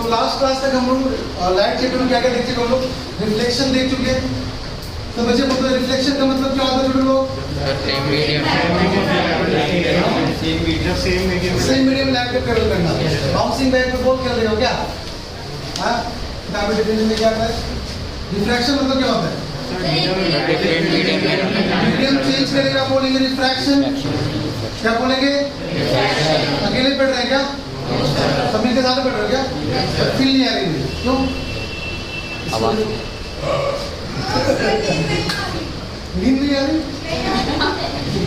तो last class तक हम लोग लाइट चैप्टर में क्या क्या देख चुके हम लोग, रिफ्लेक्शन देख चुके हैं। तो बच्चे मतलब रिफ्लेक्शन का मतलब क्या होता है छोटे लोग? सेम मीडियम लाइट का ट्रेवल करना। बाउंसिंग बैक में बोल कर रहे हो क्या? हाँ, किताबी डिफिनेशन में क्या आता है? रिफ्रैक्शन मतलब क्या होता है? मीडियम चेंज करेगा, बोलेंगे रिफ्रैक्शन। क्या बोलेंगे? अकेले पढ़ रहे हैं क्या? सब मिलकर साथ पढ़ रहे हो क्या? फील नहीं आ रही है, क्यों? नींद नहीं आ रही?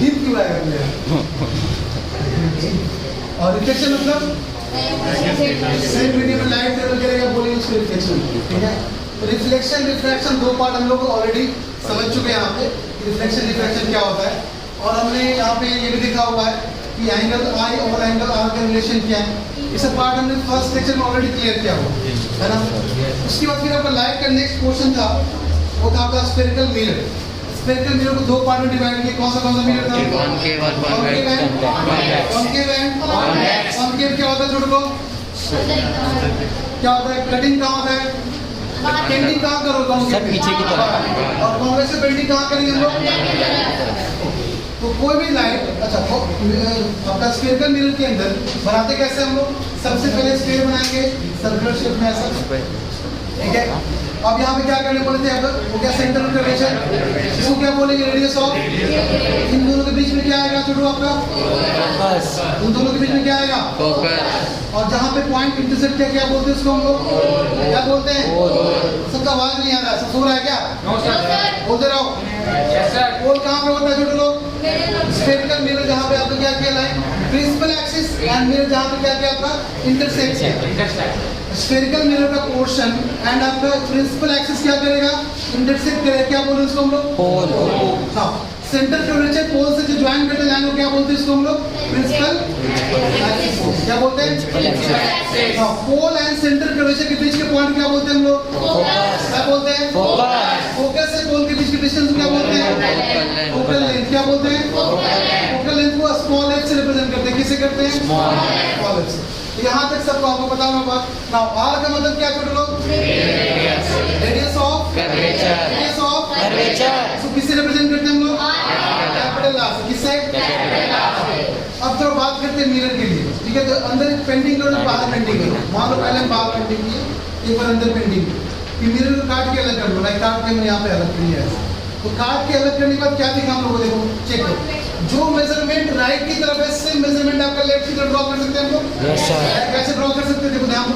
नींद क्यों आएगा? और रिफ्लेक्शन मतलब सेम मीडियम में लाइट ट्रेवल करेगा, बोलेंगे उसको रिफ्लेक्शन। ठीक है, रिफ्लेक्शन रिफ्रैक्शन दो पार्ट हम लोग ऑलरेडी समझ चुके हैं यहाँ पे, रिफ्लेक्शन रिफ्रैक्शन क्या होता है। और हमने यहाँ पे ये भी देखा हुआ है कि एंगल आई और एंगल आर का रिलेशन क्या है। इस पार्ट हमने फर्स्ट लेक्चर में ऑलरेडी क्लियर किया हुआ है ना। उसके बाद फिर आपका लाइट का नेक्स्ट पोर्शन था, वो था आपका स्फेरिकल मिरर। स्फेरिकल मिरर को दो पार्ट में डिवाइड किया। कौन सा मिरर था? कॉन्केव एंड कॉन्केव क्या होता है छोटे लोग? क्या होता है? कटिंग कहाँ होता है? पेंटिंग कहाँ करोगे? सर पीछे की तरफ। और कॉन्वेक्स से पेंटिंग कहाँ करेंगे हम लोग? तो कोई भी लाइट, अच्छा आपका स्फेरिकल मिरर के अंदर बनाते कैसे हम लोग? सबसे पहले स्फेयर बनाएंगे सर्कुलर शेप में ऐसा, ठीक है। अब यहाँ पे क्या करने बोले थे? अब वो क्या सेंटर ऑफ कर्वेचर, इसको क्या बोलेंगे? Radius of. इन दोनों के बीच में क्या आएगा छोटू आपका? फोकस। इन दोनों के बीच में क्या आएगा? फोकस। और जहाँ पे पॉइंट इंटरसेक्ट किया क्या बोलते हैं उसको हम लोग? क्या बोलते हैं? सबका आवाज नहीं आ रहा, सब सो रहा है क्या? बोलते रहो। पोल कहाँ पे होता है छोटे लोग? स्फेरिकल मिरर जहाँ पे आपको क्या किया line principal axis and mirror जहाँ पे क्या किया आपका इंटरसेक्ट किया। स्फेरिकल मिरर का पोर्शन एंड आपका प्रिंसिपल एक्सिस क्या करेगा? इंटरसेक्ट करेगा। क्या बोलते हैं इसको हम लोग? पोल। हाँ, सेंटर कर्वेचर पोल से जो ज्वाइन करते लाइन को क्या बोलते हैं इसको हम लोग? Principal axis. क्या बोलते हैं? हाँ, पोल एंड सेंटर कर्वेचर के बीच के पॉइंट क्या बोलते हैं हम लोग? क्या बोलते हैं? फोकस से पोल के बीच के डिस्टेंस क्या बोलते हैं? Focal length. क्या बोलते हैं? फोकल लेंथ को स्मॉल एच से रिप्रेजेंट करते हैं। किसे करते हैं? स्मॉल एच से। यहाँ तक सबको आपको पता होगा बात। नाउ आर का मतलब क्या छोटे लोग? Radius of curvature. Radius of curvature so किससे रिप्रेजेंट करते हैं हम लोग? कैपिटल आर से। किससे? कैपिटल आर से। अब थोड़ा बात करते हैं मिरर के लिए, ठीक है। तो अंदर पेंटिंग करो, बाहर पेंटिंग करो। मान लो पहले हम बाहर पेंटिंग किए, एक बार अंदर पेंटिंग की। मिरर को काट के अलग कर लो, लाइक काट के मैंने यहाँ पे अलग किया है। तो काट के अलग करने के बाद क्या दिखा हम लोगों को? देखो चेक करो, जो मेजरमेंट राइट की तरफ है सेम मेजरमेंट आपका लेफ्ट की तरफ ड्रॉ कर सकते हैं हम लोग। Yes sir. कैसे ड्रॉ कर सकते हैं? देखो ध्यान,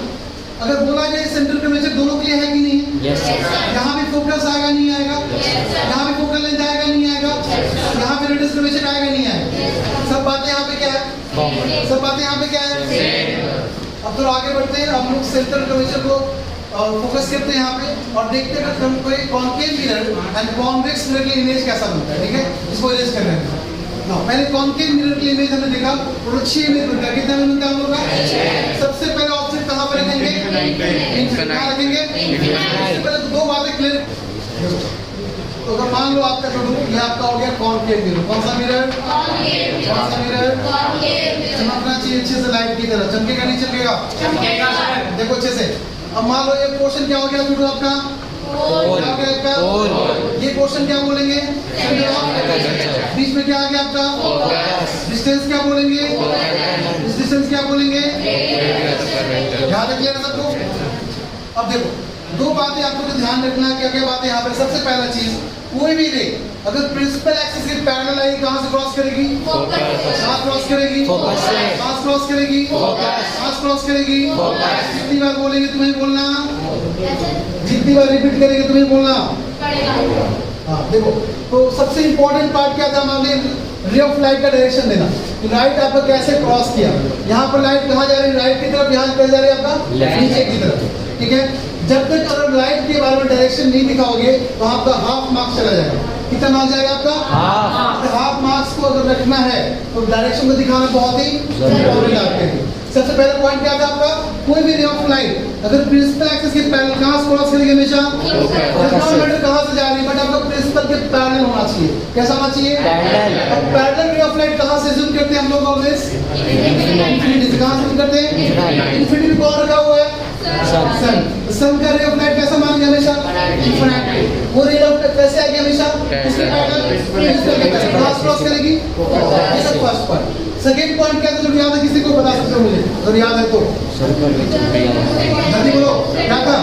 अगर बोला जाए सेंटर कर्वेचर दोनों के लिए है कि नहीं है? Yes sir. यहाँ भी फोकस आएगा नहीं आएगा? यहाँ भी फोकल लेंथ आएगा नहीं आएगा? यहाँ पे रेडियस कर्वेचर आएगा नहीं आएगा? सब बातें यहाँ पे क्या है? सब बातें यहाँ पे क्या है? अब तो आगे बढ़ते हैं, हम लोग सेंटर कर्वेचर को फोकस करते हैं यहाँ पे और देखते हैं कि कोई concave mirror and convex mirror की इमेज कैसा बनता है, ठीक है। इसको इरेज कर रहे हैं ना। पहले कॉन्केव मिरर की इमेज हमने देखा, और 6 इमेज बनता है। कितना बनता है हम लोग का? सबसे पहले ऑब्जेक्ट कहाँ पर रखेंगे? कहाँ रखेंगे? सबसे पहले तो दो बातें क्लियर। तो अगर मान लो आपका छोटू ये आपका हो गया कॉन्केव मिरर। कौन सा मिरर? कौन सा मिरर? चमकना चाहिए अच्छे से, लाइट की तरह। चमकेगा नहीं चमकेगा? देखो अच्छे से। अब मान लो ये पोर्शन क्या हो गया छोटू आपका? ये पोर्शन क्या बोलेंगे? बीच में क्या आ गया आपका? डिस्टेंस क्या बोलेंगे? इस डिस्टेंस क्या बोलेंगे? ध्यान रखिए ना सबको। अब देखो दो बातें आपको तो ध्यान रखना है। क्या क्या बातें यहाँ पर? सबसे पहला चीज, कोई भी रे अगर प्रिंसिपल एक्सिस के पैरेलल आई कहाँ से क्रॉस करेगी? कहाँ क्रॉस करेगी? कहाँ क्रॉस करेगी? कहाँ क्रॉस करेगी? कितनी बार बोलेंगे तुम्हें बोलना? जितनी बार रिपीट करेंगे तुम्हें बोलना। हाँ देखो, तो सबसे इंपॉर्टेंट पार्ट क्या था हमारे? रे ऑफ लाइट का डायरेक्शन देना। लाइट आपका कैसे क्रॉस किया? यहाँ पर लाइट कहाँ जा रही है? राइट की तरफ। यहाँ पे जा रही है आपका नीचे की तरफ, ठीक है। जब तक अगर लाइट के बारे में डायरेक्शन नहीं दिखाओगे तो आपका हाफ मार्क्स चला जाएगा। कितना मार्क्स जाएगा आपका? हाफ मार्क्स को अगर रखना है तो डायरेक्शन को दिखाना बहुत ही जरूरी आपके लिए। सबसे पहला पॉइंट क्या था आपका? कोई भी रे ऑफ लाइट अगर प्रिंसिपल एक्सिस के पैरेलल कहाँ क्रॉस करेगी? हमेशा मैटर कहाँ से जा रही है, बट आपका प्रिंसिपल के पैरेलल होना चाहिए। कैसा होना चाहिए? पैरेलल। पैरेलल रे ऑफ लाइट कहाँ से जूम करते हैं हम लोग? ऑलवेज इंफिनिटी से। कहाँ से जूम करते हैं? इंफिनिटी कौन रखा हुआ है? सन, सन का रे ऑफ लाइट कैसा मानेंगे हमेशा? वो रे ऑफ लाइट कैसे आएगी हमेशा? इसके पैरेलल क्रॉस क्रॉस करेगी। ये सब फर्स्ट पॉइंट। सेकंड पॉइंट क्या था जो याद है, किसी को बता सकते हो मुझे अगर याद है तो? जल्दी बोलो क्या था?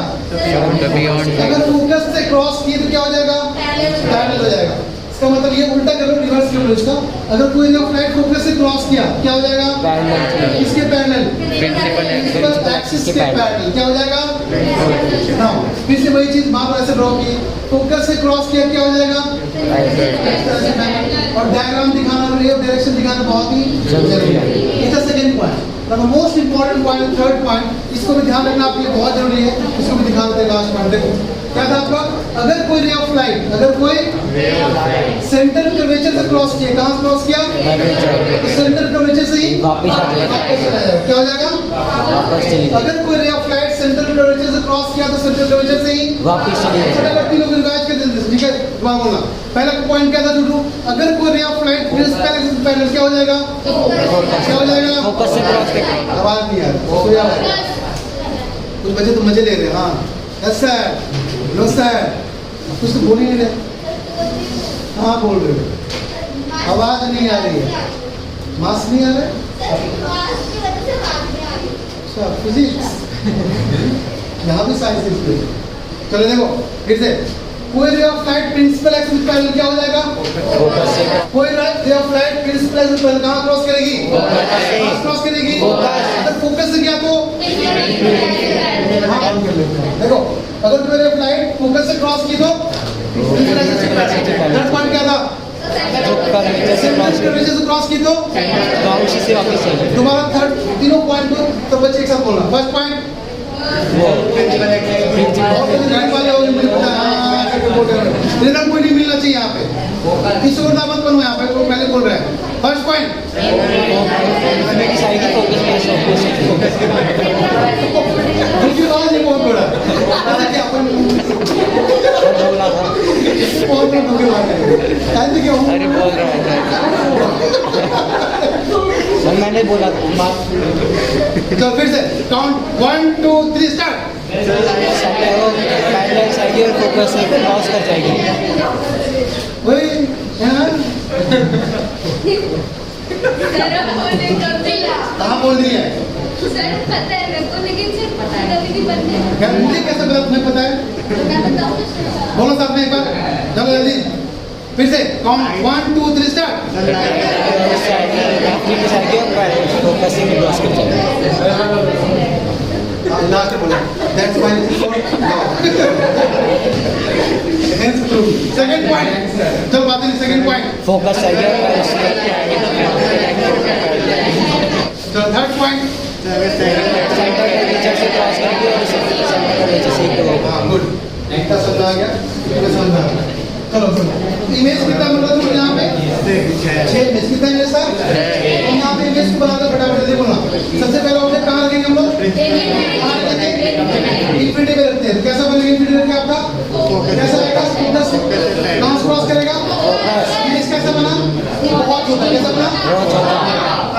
अगर फोकस से क्रॉस किए तो क्या हो जाएगा? पैरेलल हो जाएगा। इसका मतलब ये उल्टा कर लो, रिवर्स कर लो इसका। अगर कोई रे ऑफ लाइट फोकस से क्रॉस किया क्या हो जाएगा? इसके पैरेलल, प्रिंसिपल एक्सिस के पैरेलल क्या हो जाएगा? नाउ फिर से वही चीज वहां पर ऐसे ड्रॉ की, फोकस से क्रॉस किया क्या हो जाएगा? और डायग्राम दिखाना, रे ऑफ डायरेक्शन दिखाना बहुत ही जरूरी है। It is second point. The most important point, third point, इसको भी ध्यान रखना आपके लिए बहुत जरूरी है। इसको भी दिखा देते हैं लास्ट पॉइंट। देखो क्या था आपका? अगर कोई रे ऑफ लाइट, अगर कोई सेंटर कर्वेचर से क्रॉस किया, कहां से क्रॉस किया? सेंटर कर्वेचर से ही वापस चला जाएगा। क्या हो जाएगा? अगर कोई ray of light centre curvature से क्रॉस किया तो सेंटर कर्वेचर से ही वापस चली जाएगी। फटाफट तीनों को रिवाइज कर देते हैं, ठीक है? दोबारा बोलना। पहला पॉइंट क्या था टूटू? अगर कोई ray of light principal axis parallel क्या हो जाएगा? क्या हो जाएगा? फोकस से क्रॉस करके। आवाज नहीं आ रही, कुछ बच्चे तो मजे ले रहे हैं। हाँ यस सर, नो सर, कुछ तो बोल ही नहीं रहे। हाँ बोल रहे हो, आवाज नहीं आ रही है, मास्क नहीं आ रहा है। अच्छा फिजिक्स यहाँ भी साइंस। चलो देखो फिर से, कोई ray of light principal axis parallel क्या हो जाएगा? कोई ray of light principal axis parallel कहाँ क्रॉस करेगी? क्रॉस करेगी। अगर फोकस से किया तो देखो, अगर कोई रे ऑफ लाइट फोकस से क्रॉस की तो थर्ड पॉइंट क्या था? कर्वेचर से क्रॉस की तो से वापस चलेगी। दोबारा थर्ड तीनों पॉइंट को तो बच्चे एक साथ बोलना। फर्स्ट पॉइंट कोई नहीं मिलना चाहिए यहाँ पे, किसी को मत बनो यहाँ पे, वो पहले बोल रहे हैं। फर्स्ट पॉइंट बहुत बड़ा मैंने बोला था। तो फिर से काउंट 1 2 3 स्टार्ट। पैरेलल साइड और फोकस से क्रॉस कर जाएगी। वही कहाँ बोल रही है? सर पता है मेरे को, लेकिन सर पता है कभी भी बनते हैं। क्या मुझे कैसे पता? तुम्हें पता है? मैं बताऊँ तो सर। बोलो साथ में एक बार, चलो जल्दी फिर से काउंट 1 2 3 स्टार्ट। लास्ट बोलो दैट्स माय सेकंड पॉइंट। चलो बात नहीं, सेकंड पॉइंट फोकस चाहिए। चलो थर्ड पॉइंट गुड, इतना समझ आ गया, समझ आ गया। चलो सुनो, इमेज कितना मतलब तुम यहाँ पे 6 इमेज कितना इमेज था? तो यहाँ पे इमेज को बनाकर फटाफट जल्दी बोलना। सबसे पहला ऑब्जेक्ट कहाँ रखेंगे हम लोग? इंफिनिटी पे रखते हैं। कैसा बनेगा इंफिनिटी रख के आपका? कैसा आएगा? कहाँ क्रॉस करेगा? इमेज कैसा बना? बहुत छोटा। कैसा बना?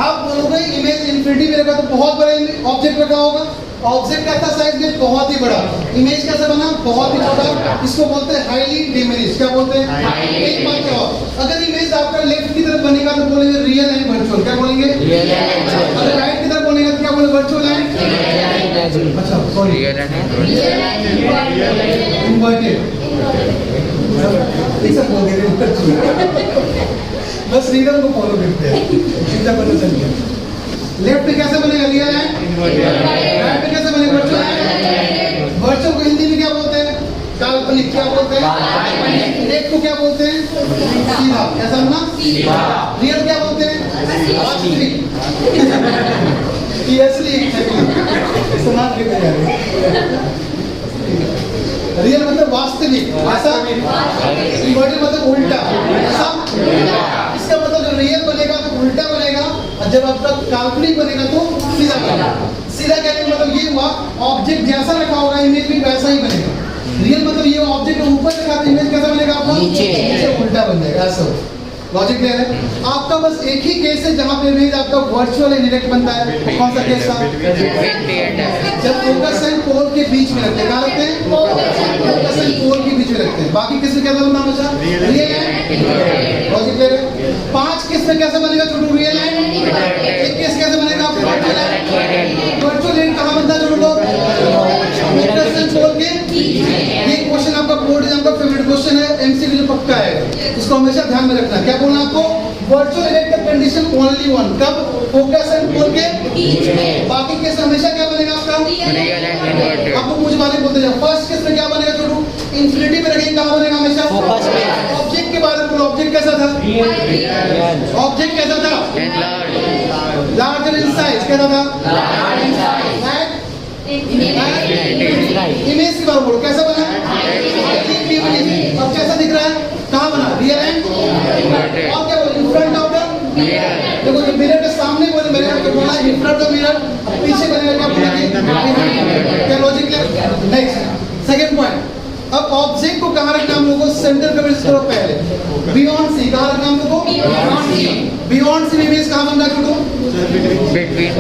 आप बोलोगे इमेज इंफिनिटी में रखा तो बहुत बड़ा ऑब्जेक्ट रखा होगा। ऑब्जेक्ट का साइज में बहुत ही बड़ा, इमेज कैसे बना? बहुत ही छोटा। इसको बोलते हैं हाईली डिमिनिश। क्या बोलते हैं? एक बात क्या हो, अगर इमेज आपका लेफ्ट की तरफ बनेगा तो बोलेंगे रियल एंड वर्चुअल। क्या बोलेंगे? अगर राइट की तरफ बनेगा तो क्या बोलेंगे? वर्चुअल एंड अच्छा सॉरी इन्वर्टेड। ऐसा बोल गए बस रीडर को फॉलो करते हैं, चिंता करना चाहिए। लेफ्ट पे कैसे बनेगा? रियल एंड राइट पे कैसे बनेगा? वर्चुअल एंड वर्चुअल को हिंदी में क्या बोलते हैं? काल्पनिक। क्या बोलते हैं? एक को क्या बोलते हैं? सीधा। कैसा ना? रियल क्या बोलते हैं? वास्तविक। असली समाज के तैयार रियल मतलब वास्तविक, ऐसा इन्वर्टेड मतलब उल्टा, ऐसा इसका मतलब रियल बनेगा तो उल्टा बनेगा, और जब आपका काल्पनिक बनेगा तो सीधा बनेगा। सीधा कहने का मतलब ये हुआ ऑब्जेक्ट जैसा रखा होगा इमेज भी वैसा ही बनेगा। रियल मतलब ये ऑब्जेक्ट ऊपर रखा तो इमेज कैसा बनेगा आपका? नीचे उल्टा बन जाएगा। ऐसा लॉजिक क्लियर है? आपका बस एक ही केस है जहाँ पे इमेज आपका वर्चुअल इनडायरेक्ट बनता है। कौन सा केस था? जब फोकस एंड पोल के बीच में रखते हैं। कहाँ रखते हैं? फोकस एंड पोल के बीच में रखते हैं। बाकी किस में कैसा बनना हमेशा? रियल एंड लॉजिक क्लियर है? 5 केस में कैसे बनेगा छोटू? Real and. एक केस कैसे बनेगा आपको? वर्चुअल एंड कहाँ बनता है छोटू? फोकस एंड पोल के। ये क्वेश्चन आपका बोर्ड एग्जाम का फेवरेट क्वेश्चन है, एमसीक्यू जो पक्का है, इसको हमेशा ध्यान में रखना। क्या बोलना आपको? वर्चुअल इनडायरेक्ट का कंडीशन ओनली वन, कब? फोकस एंड पोल के बीच में। बाकी केस हमेशा क्या बनेगा आपका? आपको कुछ बारे बोलते जाओ। फर्स्ट केस में क्या बनेगा छोटू? इंफिनिटी में रखेंगे, कहाँ बनेगा हमेशा? फोकस में। ऑब्जेक्ट के बारे में बोलो, ऑब्जेक्ट कैसा था? ऑब्जेक्ट कैसा था? Larger in size. कैसा था? इमेज के बारे में बोलो, कैसा बना? अब कैसा दिख रहा है? कहाँ बना? Real and. और क्या बोलो? In front of the mirror. देखो जो मिरर के सामने बोले मिरर को बोला इन फ्रंट ऑफ मिरर, अब पीछे बनेगा क्या बोलेंगे? क्या लॉजिक है? Next second point. अब ऑब्जेक्ट को कहाँ रखना हम लोगों को? सेंटर का विजिट करो पहले। बियॉन्ड सी कहाँ रखना हम लोगों को? बियॉन्ड सी इमेज कहाँ बन रहा है छोटू? बिटवीन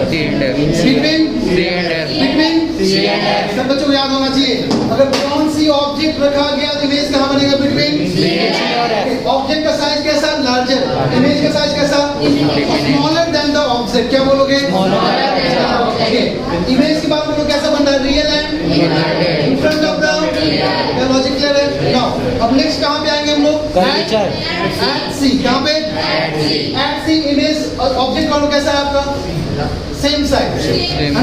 सब बच्चों को याद होना चाहिए। अगर बियॉन्ड सी ऑब्जेक्ट रखा गया तो इमेज कहाँ बनेगा? बिटवीन। ऑब्जेक्ट का साइज कैसा? लार्जर। इमेज का साइज कैसा? Smaller than the object. क्या बोलोगे? इमेज की बात करो, कैसा बन रहा है? Real and in front of the. Logic clear है? नाउ अब नेक्स्ट कहाँ पे आएंगे हम लोग? एट सी। कहाँ पे? एट सी इमेज ऑब्जेक्ट कौन कैसा है आपका? सेम साइज है ना?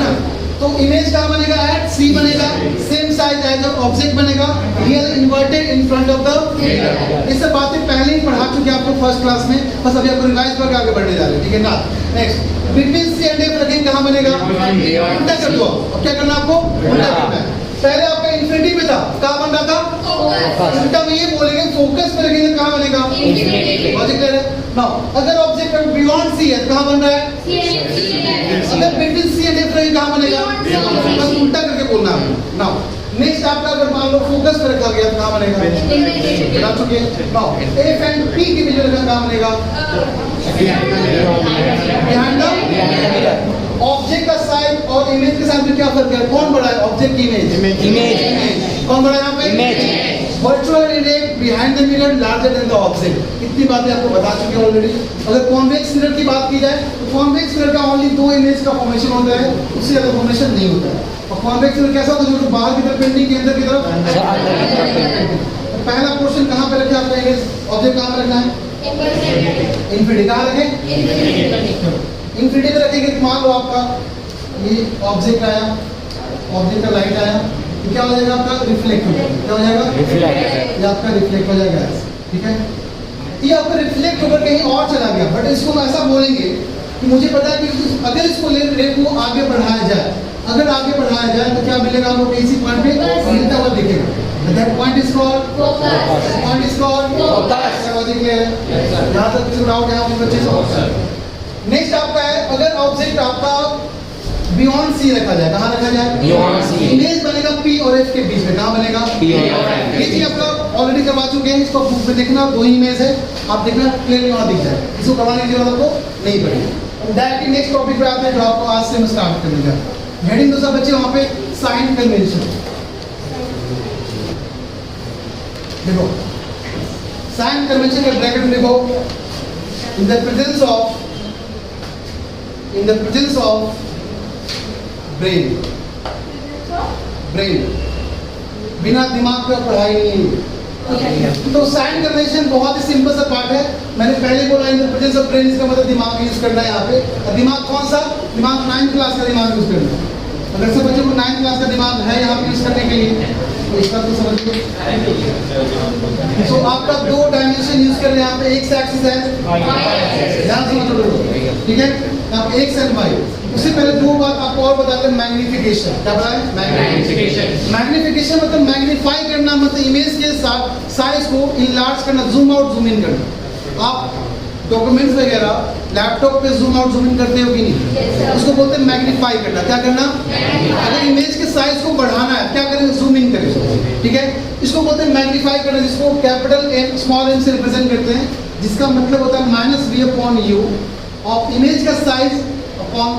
तो इमेज कहाँ बनेगा? एट सी बनेगा। सेम साइज एज ऑब्जेक्ट बनेगा। Real inverted in front of the. इससे बातें पहले ही पढ़ा चुके आपको फर्स्ट क्लास में, बस अभी आपको रिवाइज करके आगे बढ़ने जा रहे हैं, ठीक है ना? Next between C and F रखेंगे, कहाँ बनेगा? उल्टा कर दो। अब क्या करना आपको? उल्टा करना है। पहले आपका इंफिनिटी में था, कहाँ बन रहा था? उल्टा में ये बोलेंगे फोकस में रखेंगे, कहाँ बनेगा? लॉजिक क्लियर है? नाउ अगर ऑब्जेक्ट बियॉन्ड सी है कहाँ बन रहा है? अगर बिटवीन सी एंड एफ रहे कहाँ बनेगा? बस उल्टा करके बोलना है। नाउ नेक्स्ट आपका अगर मान लो फोकस पे रखा गया तो कहाँ बनेगा? बता चुके। नाउ एफ एंड पी के बीच में रखा कहाँ बनेगा? Behind the. ऑब्जेक्ट का साइज और इमेज के साइज में क्या फर्क है? कौन बड़ा है? ऑब्जेक्ट की इमेज। इमेज कौन बड़ा है यहाँ पे? Image. Virtual image behind the mirror larger than the object. इतनी बातें आपको बता चुके हैं ऑलरेडी। अगर कॉन्वेक्स मिरर की बात की जाए तो कॉन्वेक्स मिरर का ओनली 2 इमेज का फॉर्मेशन होता है, उससे ज्यादा फॉर्मेशन नहीं होता है। और कॉन्वेक्स मिरर कैसा होता है? जो बाहर की तरफ पेंटिंग के अंदर की तरफ। पहला पोर्शन कहाँ पे रखे आपका इमेज? ऑब्जेक्ट कहाँ पे रखना है? इन्फिनिटी। कहाँ रखें? इन्फिनिटी में रखेंगे तो मान लो आपका ये ऑब्जेक्ट आया, ऑब्जेक्ट का लाइट आया, तो क्या हो जाएगा आपका? रिफ्लेक्ट हो जाएगा। क्या हो जाएगा? ये आपका रिफ्लेक्ट हो जाएगा, ठीक है? ये आपका रिफ्लेक्ट होकर कहीं और चला गया, बट इसको हम ऐसा बोलेंगे कि मुझे पता है कि अगर इसको रे को आगे बढ़ाया जाए, अगर आगे बढ़ाया जाए तो क्या मिलेगा हमको? इसी पॉइंट पे मिलता हुआ दिखेगा। That point is called focus. Point is called focus. Logic clear है? यहाँ तक किसी डाउट है आपके बच्चे से? नेक्स्ट आपका है अगर ऑब्जेक्ट आपका बियॉन्ड सी रखा जाए, कहाँ रखा जाए? Beyond C. इमेज बनेगा पी और एफ के बीच में, कहाँ बनेगा? पी और एफ। ये चीज आपका ऑलरेडी करवा चुके हैं, इसको बुक में देखना, 2 ही इमेज है, आप देखना क्लियरली वहाँ दिख जाए। इसको करवाने की जरूरत आपको नहीं पड़ेगी। डायरेक्टली नेक्स्ट टॉपिक पे आते हैं जो आपको आज से हम स्टार्ट करने का हेडिंग। तो सब बच्चे वहाँ पे साइन कन्वेंशन देखो। साइन कन्वेंशन का ब्रैकेट में देखो, in the presence of brain. बिना दिमाग का पढ़ाई नहीं। तो साइन कन्वेंशन बहुत ही सिंपल सा पार्ट है। मैंने पहले बोला in the presence of brain, इसका मतलब दिमाग यूज करना है यहाँ पे। और दिमाग कौन सा? दिमाग 9th क्लास का दिमाग यूज करना है। अगर सब बच्चों को 9th क्लास का दिमाग है यहाँ पे यूज करने के लिए, तो इसका तो समझिए। तो आपका 2 डायमेंशन यूज कर रहे हैं यहाँ पे। एक एक्सिस है, ध्यान से समझो, ठीक है? यहाँ पे एक्स एंड वाई। उससे पहले 2 बात आपको और बताते हैं। मैग्निफिकेशन क्या पता है? मैग्निफिकेशन मतलब मैग्नीफाई करना, मतलब इमेज के साइज को इनलार्ज करना, जूम आउट जूम इन करना। आप डॉक्यूमेंट्स वगैरह लैपटॉप पे जूम आउट जूम इन करते हो कि नहीं? उसको बोलते हैं मैग्नीफाई करना। क्या करना? अगर इमेज के साइज को बढ़ाना है क्या करें? जूम इन करें, ठीक है? इसको बोलते हैं मैग्नीफाई करना, जिसको कैपिटल एम स्मॉल एम से रिप्रेजेंट करते हैं। जिसका मतलब होता है minus v upon u of image का साइज अपॉन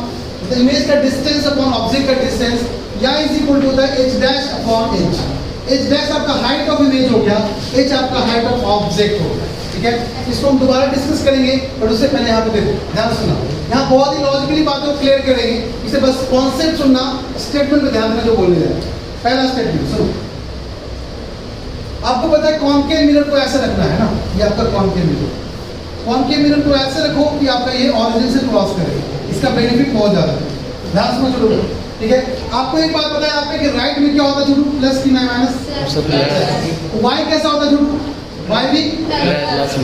इमेज का डिस्टेंस अपॉन ऑब्जेक्ट का डिस्टेंस, या इज इक्वल टू होता है h dash upon h. H dash आपका हाइट ऑफ इमेज हो गया, एच आपका हाइट ऑफ ऑब्जेक्ट हो गया, ठीक है। इसको हम दोबारा डिस्कस करेंगे, पर उससे पहले यहाँ पे देखो, ध्यान सुनना, यहाँ बहुत ही लॉजिकली बातों को क्लियर करेंगे, इसे बस कॉन्सेप्ट सुनना, स्टेटमेंट पे ध्यान देना जो बोलने जा रहे हैं। पहला स्टेटमेंट सुनो, आपको पता है कॉनकेव मिरर को ऐसे रखना है ना, ये आपका कॉनकेव मिरर, कॉनकेव मिरर को ऐसे रखो कि आपका ये ऑरिजिन से क्रॉस करे, इसका बेनिफिट बहुत ज्यादा है, ध्यान समझ लो, ठीक है। आपको एक बात पता है यहाँ पे कि राइट में क्या होता है झूठू, प्लस की माइनस, वाई कैसा होता है झूठू, वाई भी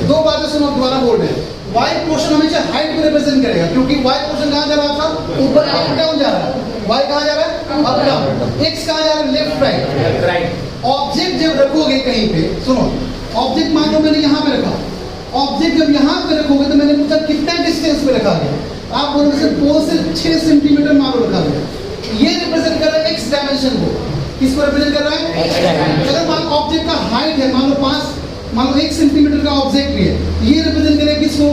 दो बातें सुनो दोबारा बोल रहे हैं। वाई पोर्शन हमेशा हाइट को रिप्रेजेंट करेगा, क्योंकि वाई पोर्शन कहाँ जा रहा है आपका, ऊपर अप डाउन जा रहा है, वाई कहाँ जा रहा है अप डाउन, एक्स कहाँ जा रहा है लेफ्ट राइट। ऑब्जेक्ट जब रखोगे कहीं पे, सुनो ऑब्जेक्ट मान लो मैंने यहाँ पे रखा, ऑब्जेक्ट जब यहाँ पे रखोगे तो मैंने पूछा कितना डिस्टेंस पे रखा गया, आप बोलोगे सर पोल से 6 सेंटीमीटर मान लो रखा गया, ये रिप्रेजेंट कर रहा है एक्स डायमेंशन को, किसको रिप्रेजेंट कर रहा है, अगर मान ऑब्जेक्ट का हाइट है मान लो 1 सेंटीमीटर का ऑब्जेक्ट भी है, ये रिप्रेजेंट करेगा किसको,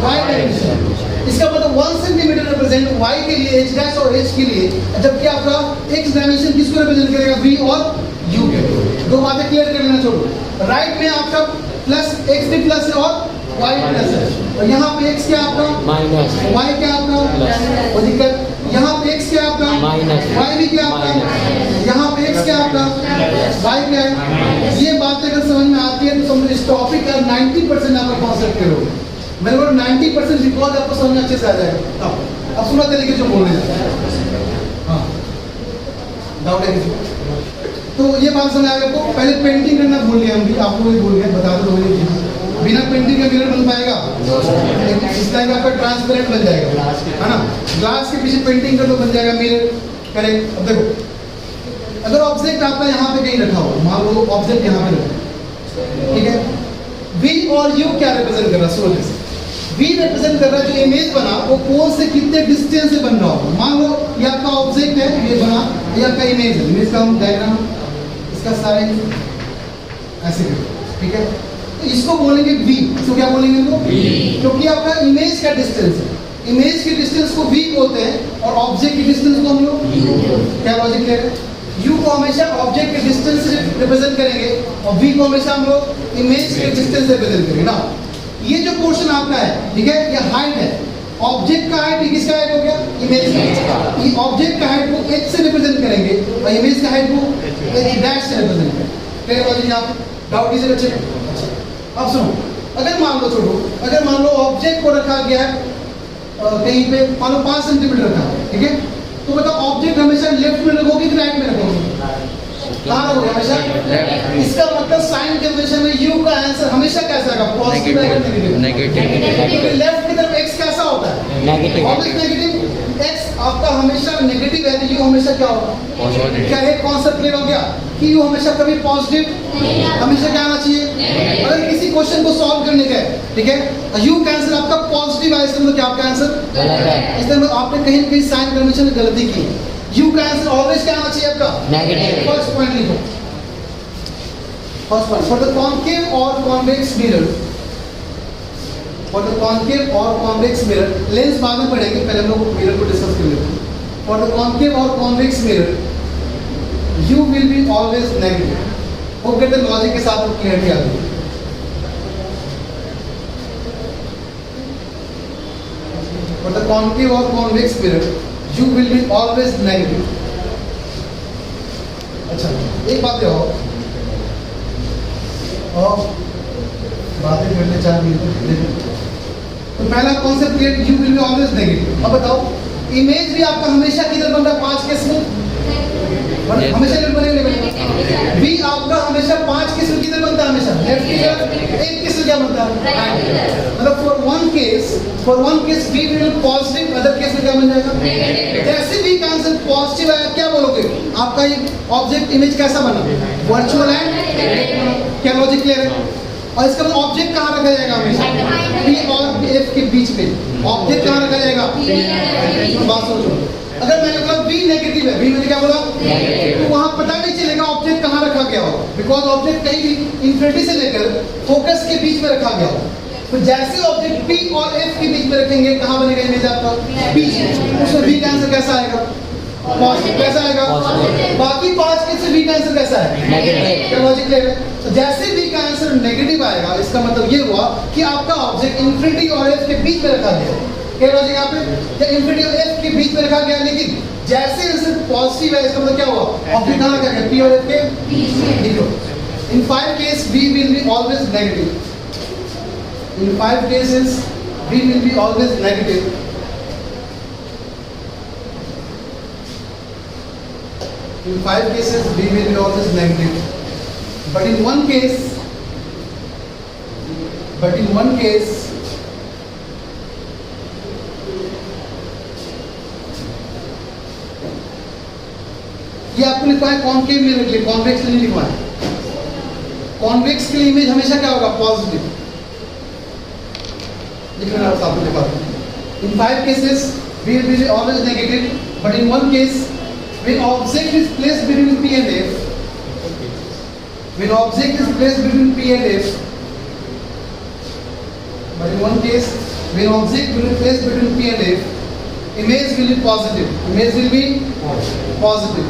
वाई डायमेंशन। इसका मतलब 1 सेंटीमीटर रिप्रेजेंट वाई के लिए एच डैश और एच के लिए, जबकि आपका एक्स डायमेंशन किसको रिप्रेजेंट करेगा, वी और यू के। दो बातें क्लियर कर लेना छोड़ो, राइट में आपका प्लस एक्स भी प्लस है और वाई प्लस है, और यहाँ पे एक्स क्या आपका माइनस, वाई क्या आपका और दिक्कत, यहाँ पे एक्स क्या आपका माइनस, वाई भी क्या आपका, यहाँ पे एक्स क्या आपका वाई क्या है। ये बातें अगर समझ में आती है तो समझो इस टॉपिक का 90% आपका कॉन्सेप्ट क्लियर होगा, मेरे को 90% रिकॉर्ड आपको समझ में अच्छे से आ जाएगा। अब सुना तरीके से बोलने जाता है, हाँ डाउट है किसी, तो ये बात समझ आ गया आपको। पहले पेंटिंग करना भूल गए हम भी, आपको भी भूल गए, बता दो बिना पेंटिंग का मिरर बन पाएगा, इस टाइप आपका ट्रांसपेरेंट बन जाएगा, है ना, ग्लास के पीछे पेंटिंग कर दो बन जाएगा मिरर, करेक्ट। अब देखो अगर ऑब्जेक्ट आपका यहाँ पे कहीं रखा हो, मान लो ऑब्जेक्ट यहाँ पे रखा, ठीक है, वी और यू क्या रिप्रेजेंट कर रहा है, सोच वी रिप्रेजेंट कर रहा है जो इमेज बना वो कौन से कितने डिस्टेंस से बन रहा होगा। मान लो ये आपका ऑब्जेक्ट है, ये बना, ये आपका इमेज है, इमेज का हम डायग्राम, इसका साइज ऐसे करो, ठीक है, तो इसको बोलेंगे वी, इसको क्या बोलेंगे इनको, क्योंकि आपका इमेज का डिस्टेंस है, इमेज के डिस्टेंस को वी बोलते हैं और ऑब्जेक्ट के डिस्टेंस को हम लोग यू, क्या लॉजिक है, यू को हमेशा ऑब्जेक्ट के डिस्टेंस से रिप्रेजेंट करेंगे और वी को हमेशा हम लोग इमेज के डिस्टेंस से रिप्रेजेंट करेंगे ना। ये जो पोर्शन आपका है, ठीक है, ये हाइट है, ऑब्जेक्ट का हाइट किसका हाइट हो गया, इमेज का, ये ऑब्जेक्ट का हाइट को एच से रिप्रेजेंट करेंगे और इमेज का हाइट को एच डैश से रिप्रेजेंट करेंगे। क्लियर लॉजिक यहाँ पे, डाउट किसी बच्चे। अब सुनो, अगर मान लो छोड़ो, अगर मान लो ऑब्जेक्ट को रखा गया है कहीं पे, मान लो 5 सेंटीमीटर रखा है, ठीक है, तो बताओ ऑब्जेक्ट हमेशा लेफ्ट में रखोगे कि राइट में रखोगे, कहाँ रखोगे हमेशा, इसका मतलब साइन कन्वेंशन में यू का आंसर हमेशा कैसा आएगा, पॉजिटिव या नेगेटिव, क्योंकि लेफ्ट की तरफ एक्स कैसा होता है नेगेटिव, ऑब्जेक्ट नेगेटिव, एक्स आपका हमेशा नेगेटिव है तो यू हमेशा क्या होगा पॉजिटिव। क्या ये कॉन्सेप्ट क्लियर हो गया कि यू हमेशा कभी पॉजिटिव हमेशा क्या आना चाहिए, अगर किसी क्वेश्चन को सॉल्व करने का है, ठीक है, यू का आंसर आपका पॉजिटिव है, इसका मतलब क्या आपका आंसर गलत है, इसलिए मतलब आपने कहीं ना कहीं साइन कन्वेंशन में गलती की है। यू का आंसर ऑलवेज क्या आना चाहिए आपका नेगेटिव। फर्स्ट पॉइंट लिखो, first point, for the concave और convex mirror, for the concave और कॉन्वेक्स मिरर, लेंस बाद में पढ़ेंगे, पहले हम लोग मिरर को डिस्कस कर लेते हैं। फॉर द कॉन्केव और convex mirror you will be always negative. वो कहते हैं लॉजिक के साथ क्लियरिटी आ गई। फॉर द कॉन्केव और convex mirror you will be always negative। अच्छा एक बात और बातें करने 4 मिनट, तो पहला concept clear, you will be always negative। अब बताओ इमेज भी आपका हमेशा किधर बनता है, 5 केस में हमेशा किधर बनेगा, भी आपका हमेशा 5 केस में किधर बनता है, हमेशा लेफ्ट की तरफ, एक केस में क्या बनता है, मतलब for one case v will positive, other case में क्या बन जाएगा नेगेटिव। जैसे भी का आंसर पॉजिटिव आया क्या बोलोगे, आपका ये ऑब्जेक्ट इमेज कैसा बना, वर्चुअल एंड, क्या लॉजिक क्लियर है। और इसका मतलब ऑब्जेक्ट कहाँ रखा जाएगा, हमेशा बी और एफ के बीच में ऑब्जेक्ट कहाँ रखा जाएगा, बात सोचो, अगर मैंने बोला बी नेगेटिव है, बी मैंने क्या बोला नेगेटिव, तो वहां पता नहीं चलेगा ऑब्जेक्ट कहाँ रखा गया हो, बिकॉज ऑब्जेक्ट कहीं भी इंफिनिटी से लेकर फोकस के बीच में रखा गया हो। तो जैसे ऑब्जेक्ट P और F के बीच में रखेंगे कहाँ बनेगा इमेज आपका P, उसमें V का आंसर कैसा आएगा? पॉजिटिव। कैसा आएगा? बाकी 5 के से V का आंसर कैसा है? नेगेटिव। क्या लॉजिक क्लियर है? तो जैसे V का आंसर नेगेटिव आएगा इसका मतलब ये हुआ कि आपका ऑब्जेक्ट इंफिनिटी और F के बीच में रखा गया है। क्या लॉजिक यहाँ पे? या इंफिनिटी और F के बीच में रखा गया, लेकिन जैसे आंसर पॉजिटिव है इसका मतलब क्या हुआ? ऑब्जेक्ट कहाँ रखा गया? P और F के बीच में। देखो in 5 cases V will be always negative. In 5 cases V will be always negative. In 5 cases V will be always negative. But in one case, ये आपको लिखा है कॉन्केव मिरर के लिए, कॉन्वेक्स के लिए लिखा है। कॉन्वेक्स के लिए इमेज हमेशा क्या होगा? पॉजिटिव। लिखना है आपको लिखा है। In 5 cases V will be always negative, but in one case when object is placed between P and F, when object is placed between P and F, but in one case when object will be placed between P and F, image will be positive. Image will be positive.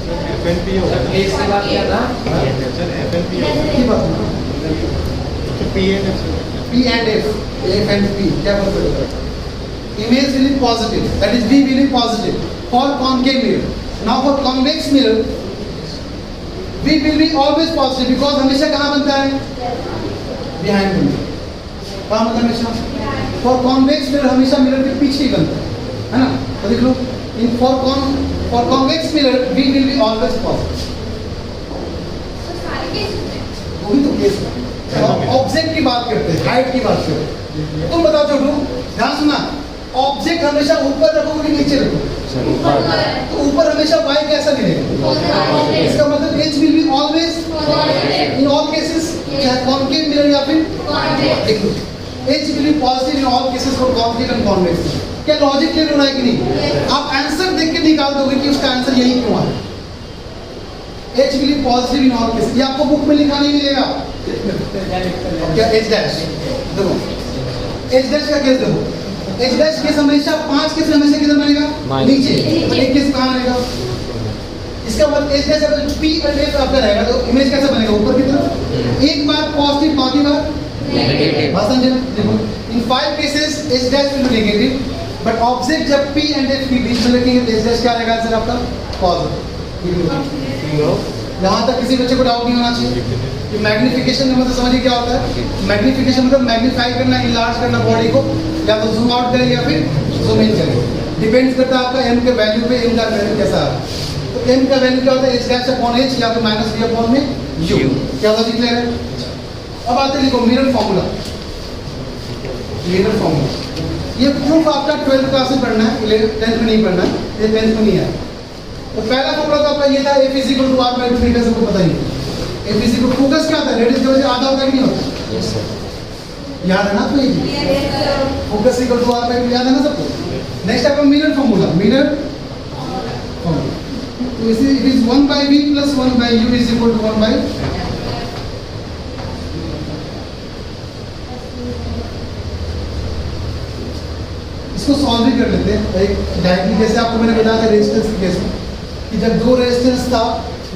FNP होगा। एक से बात किया था sir FNP की बात है? P and F, F and P, क्या बात है? Image will be positive. That is V will be positive for concave mirror. Now for convex mirror, V will be always positive because हमेशा कहाँ बनता है? Behind mirror. कहाँ बनता है हमेशा? For convex mirror हमेशा मिरर के पीछे ही बनता है ना? तो देख लो, for convex mirror V will be always positive. तो सारे केस में वही तो केस है। ऑब्जेक्ट की बात करते हैं, हाइट की बात करते हैं। तुम बताओ छोटू, ध्यान सुनना, ऑब्जेक्ट हमेशा ऊपर रखोगे कि नीचे रखोगे? तो ऊपर हमेशा y कैसा मिलेगा? इसका मतलब h will be always in all cases, चाहे concave mirror या फिर देख लो, h will be positive in all cases for concave and convex। क्या लॉजिक क्लियर हो रहा है कि नहीं? आप आंसर देख के निकाल दोगे कि उसका आंसर यही क्यों है। h will be positive in all cases, ये आपको बुक में लिखा नहीं मिलेगा। क्या h डैश? देखो h डैश का केस देखो, h डैश केस हमेशा 5 केस हमेशा किधर बनेगा? नीचे। एक केस कहाँ बनेगा? इसका मतलब h डैश अगर p और f आपका रहेगा तो इमेज कैसा बनेगा? ऊपर की तरफ। एक बार पॉजिटिव, बाकी बार नेगेटिव। बात समझे ना? देखो इन 5 cases h dash will be negative, but object जब p एंड f के बीच में रखेंगे तो h डैश क्या रहेगा आंसर आपका? पॉजिटिव। यहाँ तक किसी बच्चे को डाउट नहीं होना चाहिए कि मैग्निफिकेशन का मतलब समझिए क्या होता है? मैग्निफिकेशन मतलब मैग्नीफाई करना, इनलार्ज करना बॉडी को, या तो जूम आउट करें या फिर जूम इन करें। डिपेंड्स करता है आपका m के वैल्यू पे, m का वैल्यू कैसा है। तो m का वैल्यू क्या होता है? h डैश अपॉन h या फिर माइनस v अपॉन में u। क्या लॉजिक क्लियर है? अब आते लिखो मिरर फॉर्मूला। मिरर फॉर्मूला ये प्रूफ आपका 12th क्लास में पढ़ना है, 10th में नहीं पढ़ना है, ये 10th में नहीं है। तो पहला फॉर्मूला तो आपका ये था f is equal to r by 2 सबको पता ही है। f इज इक्वल फोकस क्या होता है? रेडियस की वजह से आधा होता है कि नहीं होता? Yes sir. याद है ना? तो ये focus equal to r by 2 याद है ना सबको? नेक्स्ट आपका मिरर फॉर्मूला, मिरर फॉर्मूला तो इसे it is 1 by v plus 1 by u is equal to 1 by. इसको सॉल्व भी कर लेते हैं एक डायरेक्टली, जैसे आपको मैंने बताया था रेजिस्टेंस के केस में कि जब दो रेजिस्टेंस था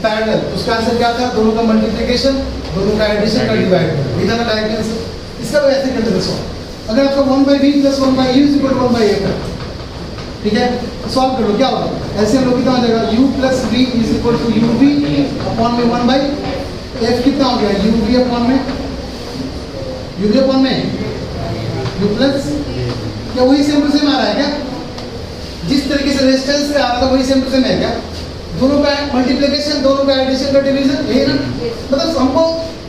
पैरेलल, उसका आंसर क्या था? दोनों का मल्टीप्लिकेशन, दोनों का एडिशन का डिवाइड। ये था ना डायरेक्ट आंसर। इसका भी ऐसे करते थे सॉल्व। अगर आपका 1 by v plus 1 by u is equal to 1 by f है, ठीक है, सॉल्व कर लो। क्या होगा? ऐसे हम लोग कितना हो जाएगा? u plus v is equal to uv upon में 1 बाय f कितना हो गया? uv अपॉन में uv अपॉन में u प्लस, क्या वही सेम टू सेम आ रहा है क्या? जिस तरीके से रेजिस्टेंस से आ रहा था वही सेम टू सेम है क्या? दोनों का मल्टीप्लिकेशन, दोनों का एडिशन का डिवीजन, ये ना मतलब हमको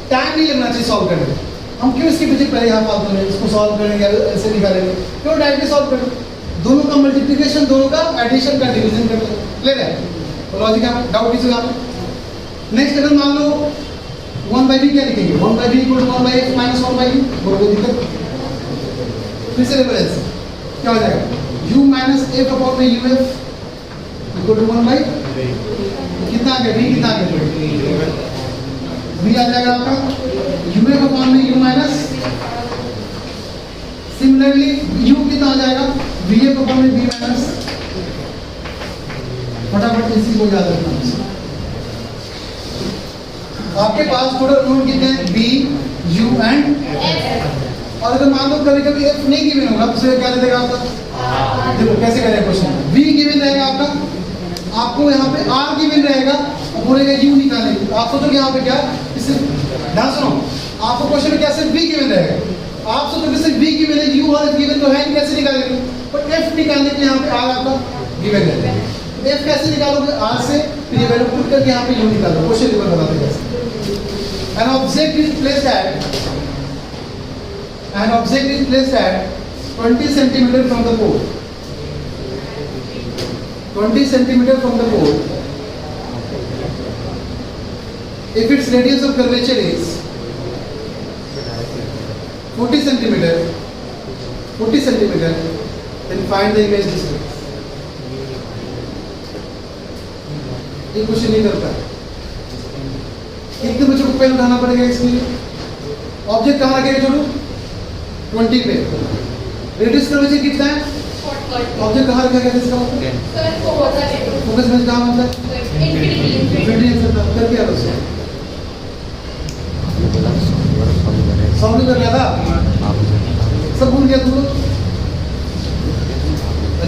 टाइम नहीं लगना चाहिए सॉल्व करने में। हम क्यों इसके पीछे पड़े यहाँ फालतू में? इसको सॉल्व करेंगे ऐसे निकालेंगे, क्यों डायरेक्टली सॉल्व करें? दोनों का मल्टीप्लिकेशन, दोनों का एडिशन का डिवीजन कर लो, ले रहे हैं। लॉजिक है, डाउट किसी का? नेक्स्ट अगर मान लो 1 बाय v क्या लिखेंगे? 1 by v equal to 1 by f minus 1 by u। कोई दिक्कत? फिर से रेफरेंस क्या हो जाएगा? u माइनस f अपॉन में uf इक्वल टू 1 बाय कितना आ गया? v कितना आ गया? v आ जाएगा आपका u के फॉर्म में u माइनस, सिमिलरली u कितना आ जाएगा v के फॉर्म में v माइनस। फटाफट इसी को याद रखना। आपके पास टोटल नोड कितने हैं b u एंड, और अगर मान लो कभी कभी f नहीं गिवन होगा तो फिर क्या दे देगा आपका, देखो कैसे करें क्वेश्चन, v गिवन रहेगा आपका, आपको यहाँ पे r गिवन रहेगा और बोलेगा u निकालेंगे। तो आप सोचोगे यहाँ पे क्या, इससे ध्यान सुनो, आपको क्वेश्चन में क्या सिर्फ v गिवन रहेगा, आप सोचोगे सिर्फ v गिवन है, u और f गिवन तो है, कैसे निकालेंगे, पर f निकालने के लिए यहाँ पे r आपका गिवन है। f कैसे निकालोगे, r से, फिर ये वैल्यू पुट करके यहाँ पे u निकालो। क्वेश्चन पेपर बताते हैं कैसे। An object is placed at 20 centimeter from the pole. 20 centimeter from the pole. If its radius of curvature is 40 centimeter, then find the image distance. ये क्वेश्चन नहीं करता है। कितने बच्चों को पेन उठाना पड़ेगा इसके लिए, ऑब्जेक्ट कहाँ रखेगा चलो 20 पे, रेडियस कर्वेचर कितना है, ऑब्जेक्ट कहाँ रखा गया इसका मतलब फोकस में कहाँ मतलब कर दिया उसने, सॉल्व कर लिया था, सब भूल गया तुम लोग।